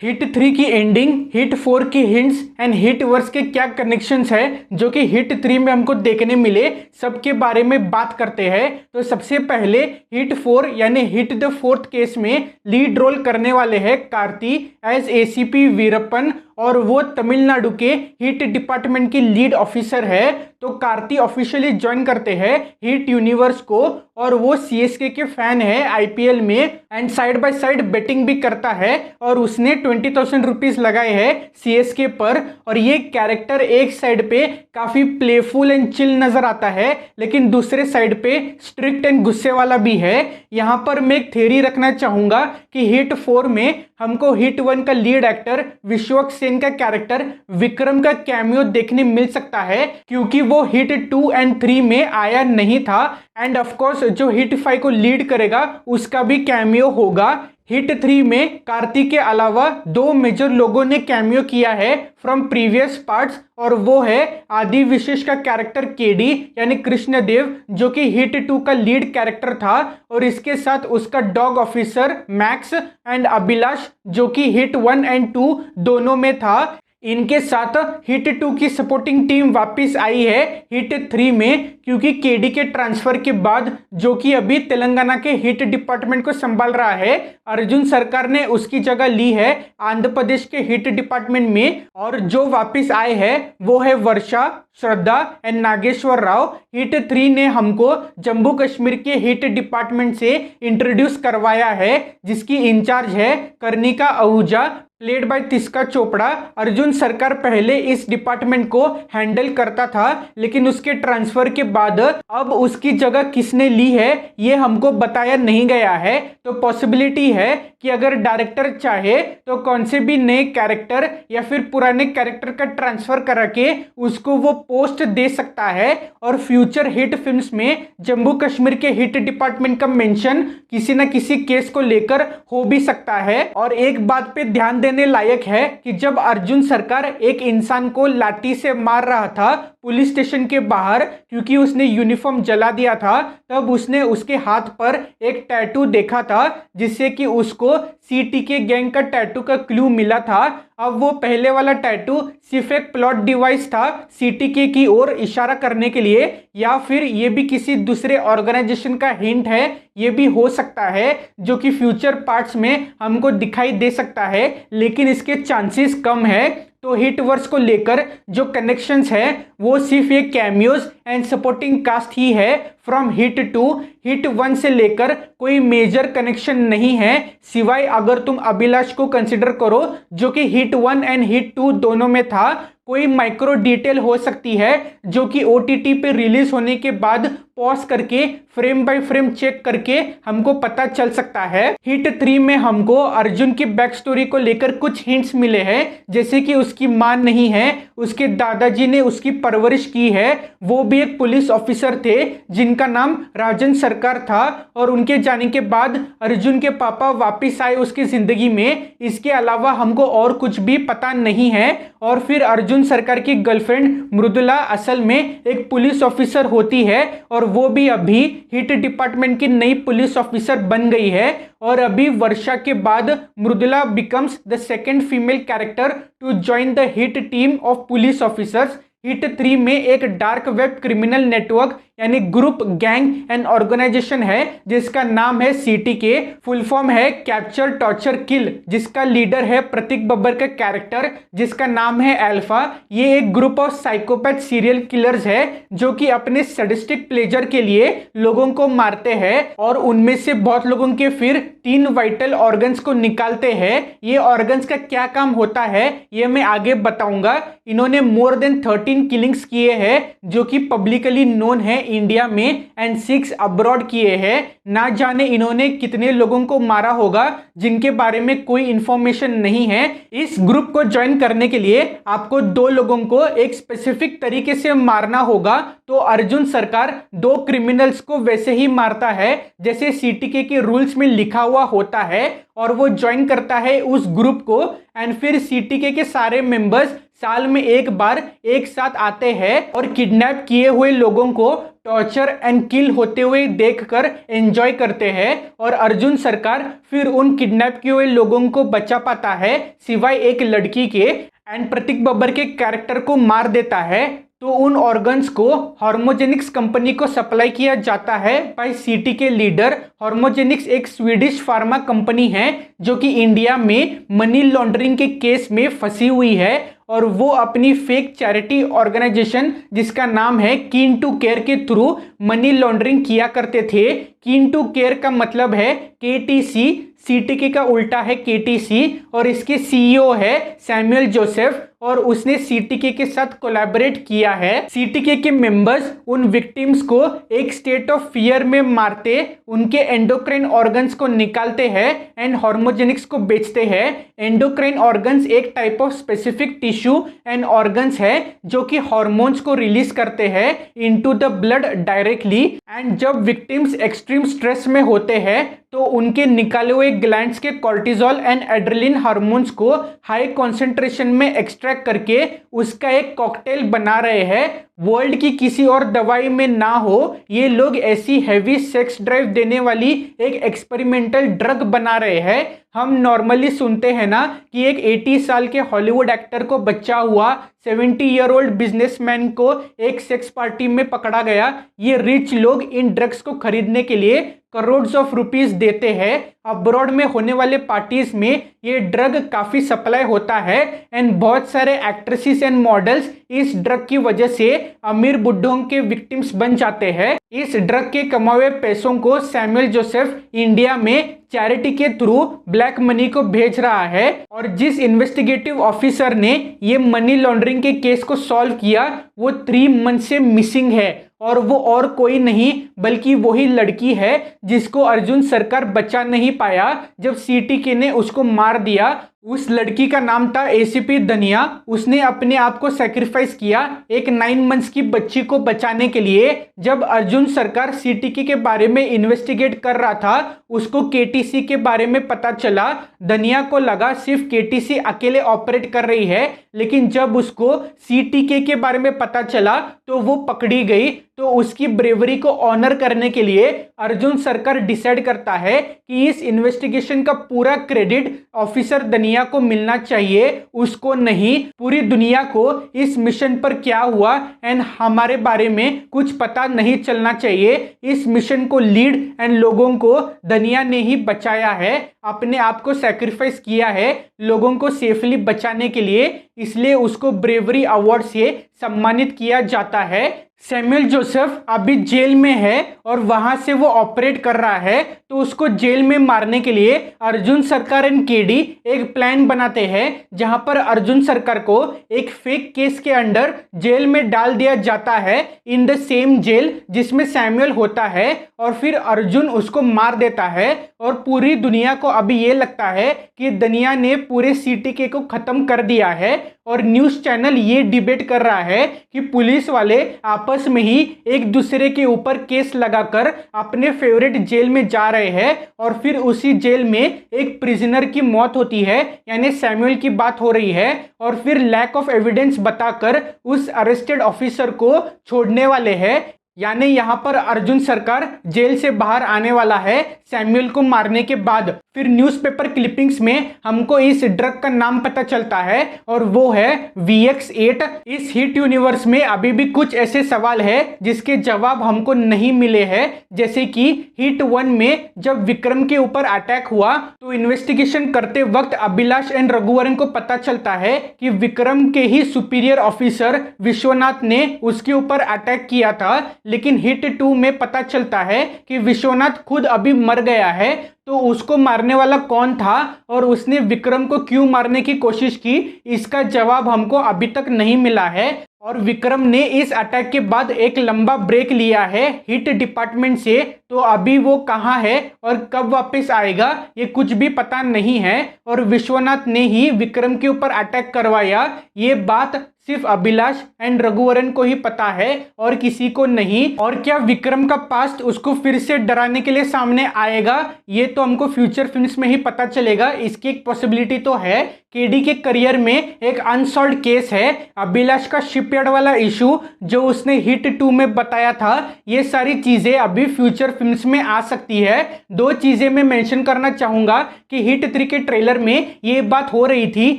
Hit 3 की ending, hit 4 की hints and hit verse के क्या कनेक्शंस है जो कि हिट 3 में हमको देखने मिले, सबके बारे में बात करते हैं। तो सबसे पहले हिट 4 यानी हिट द फोर्थ केस में लीड रोल करने वाले हैं कार्ति एज एसीपी वीरप्पन, और वो तमिलनाडु के हिट डिपार्टमेंट की लीड ऑफिसर है। तो कार्ति ऑफिशियली ज्वाइन करते हैं हिट यूनिवर्स को, और वो सीएसके के फैन है आईपीएल में, and side by side betting भी करता है, और उसने 20,000 रुपीज लगाए हैं सीएसके पर। और ये कैरेक्टर एक साइड पे काफी प्लेफुल एंड चिल नजर आता है, लेकिन दूसरे साइड पे स्ट्रिक्ट एंड गुस्से वाला भी है। यहाँ पर मैं एक थ्योरी रखना चाहूंगा कि हिट 4 में हमको हिट 1 का लीड एक्टर विश्वक सेन का कैरेक्टर विक्रम का कैमियो देखने मिल सकता है, क्योंकि वो हिट 2 एंड 3 में आया नहीं था। एंड ऑफ कोर्स जो हिट 5 को लीड करेगा उसका भी कैमियो होगा। हिट 3 में कार्ति के अलावा दो मेजर लोगों ने कैमियो किया है फ्रॉम प्रीवियस पार्ट्स, और वो है आदि विशेष का कैरेक्टर केडी यानी कृष्णदेव, जो कि हिट 2 का लीड कैरेक्टर था, और इसके साथ उसका dog officer max, and Abhilash जो कि हिट 1 एंड 2 दोनों में था। इनके साथ हिट 2 की सपोर्टिंग टीम वापस आई है हिट 3 में, क्योंकि केडी के ट्रांसफर के बाद, जो कि अभी तेलंगाना के हिट डिपार्टमेंट को संभाल रहा है, अर्जुन सरकार ने उसकी जगह ली है आंध्र प्रदेश के हिट डिपार्टमेंट में। और जो वापस आए हैं वो है वर्षा, श्रद्धा एंड नागेश्वर राव। हिट 3 ने हमको जम्मू कश्मीर के हिट डिपार्टमेंट से इंट्रोड्यूस करवाया है, जिसकी इंचार्ज है कर्णिका आहूजा, प्लेड बाय तिस्का चोपड़ा। अर्जुन सरकार पहले इस डिपार्टमेंट को हैंडल करता था, लेकिन उसके ट्रांसफर के बाद अब उसकी जगह किसने ली है ये हमको बताया नहीं गया है। तो पॉसिबिलिटी है कि अगर डायरेक्टर चाहे तो कौन से भी नए कैरेक्टर या फिर पुराने कैरेक्टर का ट्रांसफर करा के उसको वो पोस्ट दे सकता है, और फ्यूचर हिट फिल्म्स में जम्मू कश्मीर के हिट डिपार्टमेंट का मेंशन किसी न किसी केस को लेकर हो भी सकता है। और एक बात पे ध्यान देने लायक है कि जब अर्जुन सरकार एक इंसान को लाठी से मार रहा था पुलिस स्टेशन के बाहर, क्योंकि उसने यूनिफॉर्म जला दिया था, तब उसने उसके हाथ पर एक टैटू देखा था, जिससे कि उसको सीटीके गैंग का टैटू का क्लू मिला था। अब वो पहले वाला टैटू सिर्फ एक प्लॉट डिवाइस था सीटीके की ओर इशारा करने के लिए, या फिर ये भी किसी दूसरे ऑर्गेनाइजेशन का हिंट है, ये भी हो सकता है, जो कि फ्यूचर पार्ट्स में हमको दिखाई दे सकता है, लेकिन इसके चांसेस कम है। तो हिट वर्स को लेकर जो कनेक्शंस है वो सिर्फ ये कैमियोज एंड सपोर्टिंग कास्ट ही है फ्रॉम हिट 2। हिट 1 से लेकर कोई मेजर कनेक्शन नहीं है, सिवाय अगर तुम अभिलाष को कंसिडर करो, जो कि हिट 1 एंड हिट 2 दोनों में था। कोई माइक्रो डिटेल हो सकती है जो कि ओटीटी पे रिलीज होने के बाद पॉज करके फ्रेम बाय फ्रेम चेक करके हमको पता चल सकता है। हिट 3 में हमको अर्जुन की बैक स्टोरी को लेकर कुछ हिंट्स मिले हैं, जैसे कि उसकी मां नहीं है, उसके दादाजी ने उसकी परवरिश की है, वो भी एक पुलिस ऑफिसर थे जिनका नाम राजन सरकार था, और उनके जाने के बाद अर्जुन के पापा वापिस आए उसकी जिंदगी में। इसके अलावा हमको और कुछ भी पता नहीं है। और फिर अर्जुन सरकार की गर्लफ्रेंड मृदुला असल में एक पुलिस ऑफिसर होती है, और वो भी अभी हिट डिपार्टमेंट की नई पुलिस ऑफिसर बन गई है। और अभी वर्षा के बाद Mridula becomes the second female character to join the HIT team of police officers. HIT 3 में एक डार्क वेब क्रिमिनल नेटवर्क यानी ग्रुप, गैंग एंड ऑर्गेनाइजेशन है, जिसका नाम है सीटीके, फुल फॉर्म है कैप्चर टॉर्चर किल, जिसका लीडर है प्रतीक बब्बर का कैरेक्टर, जिसका नाम है अल्फा। ये एक group of psychopath serial killers है जो कि अपने सैडिस्टिक प्लेजर के लिए लोगों को मारते हैं, और उनमें से बहुत लोगों के फिर 3 वाइटल ऑर्गन्स को निकालते हैं। ये ऑर्गन्स का क्या काम होता है ये मैं आगे बताऊंगा। इन्होंने मोर देन 13 किलिंग्स किए हैं जो कि पब्लिकली नोन है इंडिया में, एंड 6 अब्रॉड किए हैं। ना जाने इन्होंने कितने लोगों को मारा होगा जिनके बारे में कोई इंफॉर्मेशन नहीं है। इस ग्रुप को ज्वाइन करने के लिए आपको 2 लोगों को एक स्पेसिफिक तरीके से मारना होगा। तो अर्जुन सरकार 2 क्रिमिनल्स को वैसे ही मारता है जैसे सीटीके के रूल्स में लिखा हुआ होता है, और वो ज्वाइन करता है उस ग्रुप को। एंड फिर सीटीके के सारे मेंबर्स साल में एक बार एक साथ आते हैं और किडनैप किए हुए लोगों को टॉर्चर एंड किल होते हुए देखकर एंजॉय करते हैं। और अर्जुन सरकार फिर उन किडनैप किए हुए लोगों को बचा पाता है सिवाय एक लड़की के, एंड प्रतीक बब्बर के कैरेक्टर को मार देता है। तो उन ऑर्गन्स को हार्मोजेनिक्स कंपनी को सप्लाई किया जाता है बाय सीटी के लीडर। हार्मोजेनिक्स एक स्वीडिश फार्मा कंपनी है जो कि इंडिया में मनी लॉन्ड्रिंग के केस में फंसी हुई है, और वो अपनी फेक चैरिटी ऑर्गेनाइजेशन जिसका नाम है कीन टू केयर के थ्रू मनी लॉन्ड्रिंग किया करते थे। कीन टू केयर का मतलब है केटीसी, सीटीके का उल्टा है केटीसी, और इसके सीईओ है सैमुअल जोसेफ, और उसने सीटीके के साथ कोलैबोरेट किया है। सीटीके के मेंबर्स उन विक्टिम्स को एक स्टेट ऑफ फियर में मारते, उनके एंडोक्राइन ऑर्गन्स को निकालते हैं एंड हार्मोजेनिक्स को बेचते हैं। एंडोक्राइन ऑर्गन्स एक type of specific tissue and organs है जो कि हार्मोन्स को रिलीज करते हैं into the blood directly. And जब विक्टिम्स एक्सट्रीम स्ट्रेस में होते हैं तो उनके निकाले हुए ग्लैंड्स के कॉर्टिजोल एंड एड्रेनलिन हार्मोन्स को हाई कॉन्सेंट्रेशन में एक्सट्रैक्ट करके उसका एक कॉकटेल बना रहे हैं। वर्ल्ड की किसी और दवाई में ना हो, ये लोग ऐसी हैवी सेक्स ड्राइव देने वाली एक एक्सपेरिमेंटल ड्रग बना रहे हैं। हम नॉर्मली सुनते हैं ना कि एक 80 साल के हॉलीवुड एक्टर को बच्चा हुआ, 70-year-old बिजनेसमैन को एक सेक्स पार्टी में पकड़ा गया। ये रिच लोग इन ड्रग्स को खरीदने के लिए करोड़ ऑफ रुपीस देते हैं। अब्रॉड में होने वाले पार्टीज में ये ड्रग काफी सप्लाई होता है, एंड बहुत सारे एक्ट्रेसेस एंड मॉडल्स इस ड्रग की वजह से अमीर बुड्ढों के विक्टिम्स बन जाते हैं। इस ड्रग के कमाए पैसों को सैमुअल जोसेफ इंडिया में चैरिटी के थ्रू ब्लैक मनी को भेज रहा है, और जिस इन्वेस्टिगेटिव ऑफिसर ने ये मनी लॉन्ड्रिंग के केस को सॉल्व किया वो 3 मंथ से मिसिंग है, और वो और कोई नहीं बल्कि वही लड़की है जिसको अर्जुन सरकार बचा नहीं पाया जब सीटीके ने उसको मार दिया। उस लड़की का नाम था एसीपी धनिया। उसने अपने आप को सैक्रिफाइस किया एक 9 मंथ्स की बच्ची को बचाने के लिए। जब अर्जुन सरकार सीटीके के बारे में इन्वेस्टिगेट कर रहा था, उसको केटीसी के बारे में पता चला। धनिया को लगा सिर्फ केटीसी अकेले ऑपरेट कर रही है, लेकिन जब उसको सीटीके के बारे में पता चला तो वो पकड़ी गई। तो उसकी ब्रेवरी को ऑनर करने के लिए अर्जुन सरकार डिसाइड करता है कि इस इन्वेस्टिगेशन का पूरा क्रेडिट ऑफिसर धनिया को मिलना चाहिए, उसको नहीं। पूरी दुनिया को इस मिशन पर क्या हुआ एंड हमारे बारे में कुछ पता नहीं चलना चाहिए। इस मिशन को लीड एंड लोगों को धनिया ने ही बचाया है, अपने आप को सैक्रिफाइस किया है लोगों को सेफली बचाने के लिए, इसलिए उसको ब्रेवरी अवार्ड से सम्मानित किया जाता है। सैमुअल जोसेफ अभी जेल में है और वहां से वो ऑपरेट कर रहा है, तो उसको जेल में मारने के लिए अर्जुन सरकार एंड केडी एक प्लान बनाते हैं जहां पर अर्जुन सरकार को एक फेक केस के अंडर जेल में डाल दिया जाता है, इन द सेम जेल जिसमें सैमुअल होता है, और फिर अर्जुन उसको मार देता है। और पूरी दुनिया को अभी ये लगता है कि दुनिया ने पूरे सीटीके को खत्म कर दिया है, और न्यूज़ चैनल ये डिबेट कर रहा है कि पुलिस वाले आपस में ही एक दूसरे के ऊपर केस लगाकर अपने फेवरेट जेल में जा रहे हैं, और फिर उसी जेल में एक प्रिजनर की मौत होती है, यानी सैमुअल की बात हो रही है, और फिर लैक ऑफ एविडेंस बताकर उस अरेस्टेड ऑफिसर को छोड़ने वाले हैं। यानी यहाँ पर अर्जुन सरकार जेल से बाहर आने वाला है सैमुअल को मारने के बाद। फिर न्यूज़पेपर क्लिपिंग्स में हमको इस ड्रग का नाम पता चलता है, और वो है VX8। इस हिट यूनिवर्स में अभी भी कुछ ऐसे सवाल है जिसके जवाब हमको नहीं मिले हैं, जैसे कि हिट 1 में जब विक्रम के ऊपर अटैक हुआ तो इन्वेस्टिगेशन करते वक्त अभिलाष एंड रघुवरन को पता चलता है कि विक्रम के ही सुपीरियर ऑफिसर विश्वनाथ ने उसके ऊपर अटैक किया था, लेकिन हिट 2 में पता चलता है कि विश्वनाथ खुद अभी मर गया है। तो उसको मारने वाला कौन था और उसने विक्रम को क्यों मारने की कोशिश की, इसका जवाब हमको अभी तक नहीं मिला है। और विक्रम ने इस अटैक के बाद एक लंबा ब्रेक लिया है हिट डिपार्टमेंट से, तो अभी वो कहाँ है और कब वापस आएगा ये कुछ भी पता नहीं है। और विश्वनाथ ने ही विक्रम के ऊपर अटैक करवाया, ये बात सिर्फ अभिलाष एंड रघुवरन को ही पता है और किसी को नहीं। और क्या विक्रम का पास्ट उसको फिर से डराने के लिए सामने आएगा, ये तो हमको फ्यूचर फिल्म्स में ही पता चलेगा। इसकी एक पॉसिबिलिटी तो है। केडी के करियर में एक अनसॉल्व्ड केस है, अभिलाष का शिपयार्ड वाला इशू जो उसने हिट 2 में बताया था। ये सारी चीजें अभी फ्यूचर फिल्म्स में आ सकती है। दो चीजें मैं मेंशन करना चाहूंगा कि हिट 3 के ट्रेलर में ये बात हो रही थी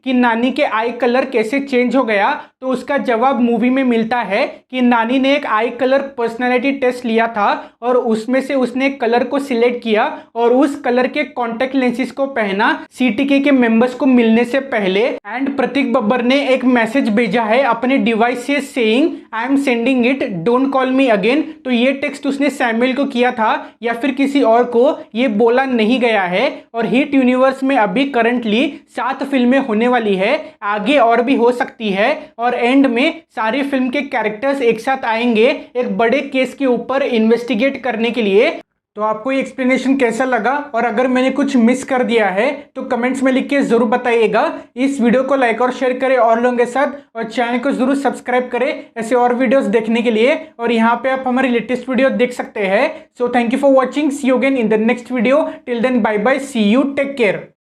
कि नानी के आई कलर कैसे चेंज हो गया, तो उसका जवाब मूवी में मिलता है कि नानी ने एक आई कलर पर्सनालिटी टेस्ट लिया था और उसमें से उसने एक कलर को सिलेक्ट किया और उस कलर के कॉन्टेक्ट लेंसेज को पहना सीटीके के मेंबर्स को मिलने से पहले। एंड प्रतीक बब्बर ने एक मैसेज भेजा है अपने डिवाइस से saying I am sending it, don't call me again. तो ये टेक्स्ट उसने सैमुअल को किया था या फिर किसी और को, ये बोला नहीं गया है। और हिट यूनिवर्स में अभी करंटली 7 फिल्में होने वाली है, आगे और भी हो सकती है। और एंड में सारी फिल्म के कैरेक्टर्स एक साथ आएंगे एक बड़े केस के ऊपर इन्वेस्टिगेट करने के लिए। तो आपको ये एक्सप्लेनेशन कैसा लगा, और अगर मैंने कुछ मिस कर दिया है तो कमेंट्स में लिख के जरूर बताइएगा। इस वीडियो को लाइक और शेयर करें और लोगों के साथ, और चैनल को जरूर सब्सक्राइब करें ऐसे और वीडियोस देखने के लिए। और यहाँ पे आप हमारी लेटेस्ट वीडियो देख सकते हैं। So thank you for watching, see you again in the next video. Till then bye bye, see you, take care.